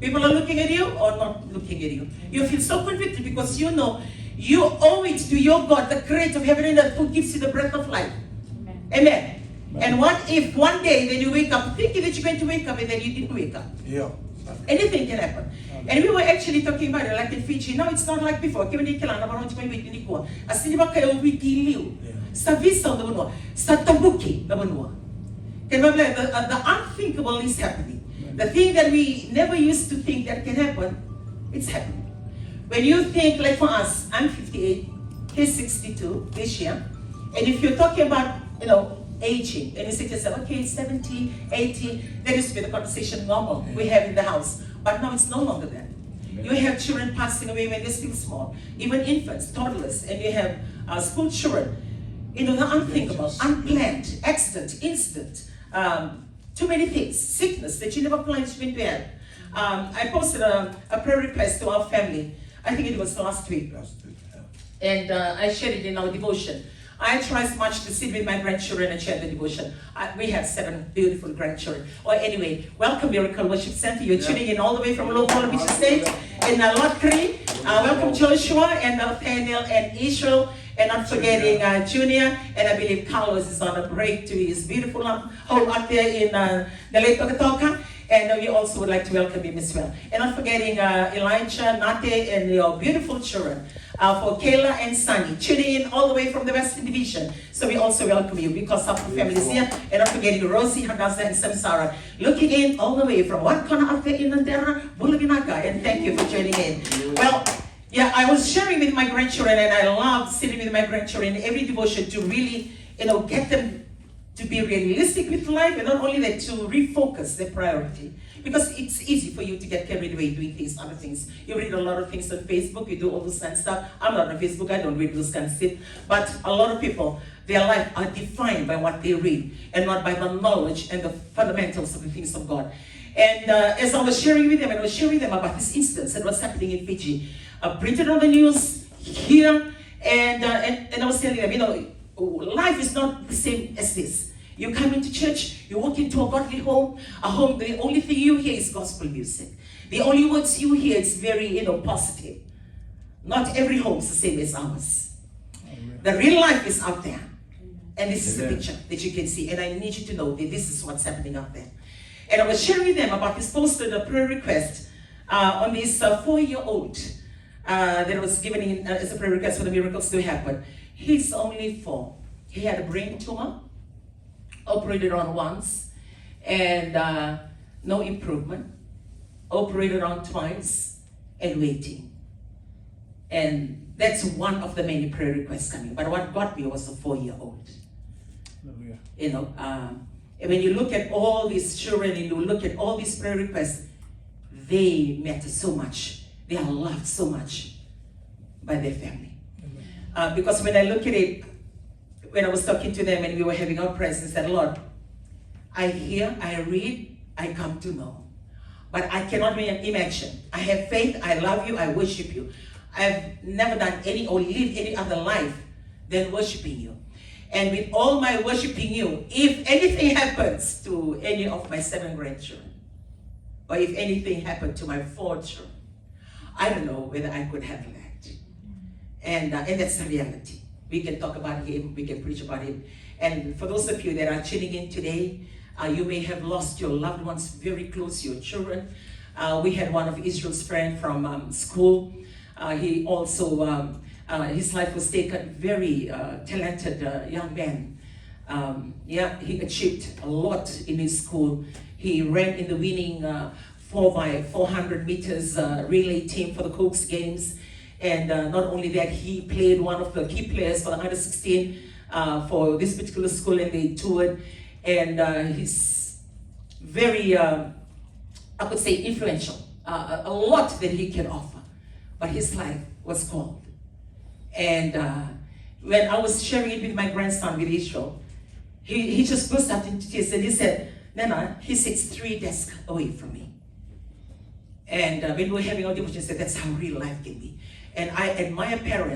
People are looking at you or not looking at you. You feel so convicted because you know you owe it to your God, the creator of heaven and earth, who gives you the breath of life. Amen. Amen. And what if one day then you wake up thinking that you're going to wake up and then you didn't wake up? Yeah. Anything can happen. And we were actually talking about it like in Fiji. Now it's not like before. The unthinkable is happening. The thing that we never used to think that can happen, it's happening. When you think, like for us, I'm 58, he's 62 this year, and if you're talking about, aging, and you say to yourself, okay, 70, 80, that used to be the conversation normal we have in the house, but now it's no longer that. You have children passing away when they're still small, even infants, toddlers, and you have school children. The unthinkable, unplanned, accident, incident, too many things, sickness that you never planned to have. I posted a prayer request to our family. I think it was last week. And I shared it in our devotion. I try as much to sit with my grandchildren and share the devotion. We have 7 beautiful grandchildren. Or anyway, welcome Miracle Worship Center. You're tuning in all the way from Low Palm Beach State in Lot 3. Welcome Joshua and Nathaniel and Israel. And not forgetting Junior, and I believe Carlos is on a break to his beautiful home out there in the Lake Tokatoka. And we also would like to welcome him as well. And not forgetting Elijah, Nate, and your beautiful children. For Kayla and Sunny, tuning in all the way from the Western Division. So we also welcome you because our family is here. And not forgetting Rosie, Hadassah, and Samsara, looking in all the way from one corner out there in Nandera, Bulabinaga. And thank you for joining in. Well, yeah, I was sharing with my grandchildren, and I love sitting with my grandchildren in every devotion to really, get them to be realistic with life, and not only that, to refocus their priority. Because it's easy for you to get carried away doing things, other things. You read a lot of things on Facebook, you do all this kind of stuff. I'm not on Facebook, I don't read those kind of stuff. But a lot of people, their life are defined by what they read, and not by the knowledge and the fundamentals of the things of God. And as I was sharing with them, I was sharing them about this instance and what's happening in Fiji. I printed on the news here, and I was telling them, life is not the same as this. You come into church, you walk into a godly home, the only thing you hear is gospel music. The only words you hear is very, positive. Not every home is the same as ours. The real life is out there. And this is the picture that you can see. And I need you to know that this is what's happening out there. And I was sharing with them about this posted a prayer request on this 4-year-old that was given in, as a prayer request for the miracles to happen. He's only 4. He had a brain tumor, operated on once, and no improvement. Operated on twice, and waiting. And that's one of the many prayer requests coming. But what got me was a 4-year-old. And when you look at all these children and you look at all these prayer requests, they matter so much. They are loved so much by their family. Because when I look at it, when I was talking to them and we were having our prayers, I said, Lord, I hear, I read, I come to know. But I cannot imagine. I have faith, I love you, I worship you. I've never done any or lived any other life than worshiping you. And with all my worshiping you, if anything happens to any of my 7 grandchildren, or if anything happened to my 4 children, I don't know whether I could handle that. And that's the reality. We can talk about him, we can preach about him. And for those of you that are tuning in today, you may have lost your loved ones very close, your children. We had one of Israel's friends from school. He also, his life was taken, very talented young man. He achieved a lot in his school. He ran in the winning 4x400 meters relay team for the Cokes Games. And not only that, he played one of the key players for the under 16 for this particular school, and they toured. And he's very, I could say, influential. A lot that he can offer. But his life was called. And when I was sharing it with my grandson, with Israel, he just burst out into tears and he said, Nana, he sits 3 desks away from me. And when we were having our devotion, he said, that's how real life can be. And I admire parents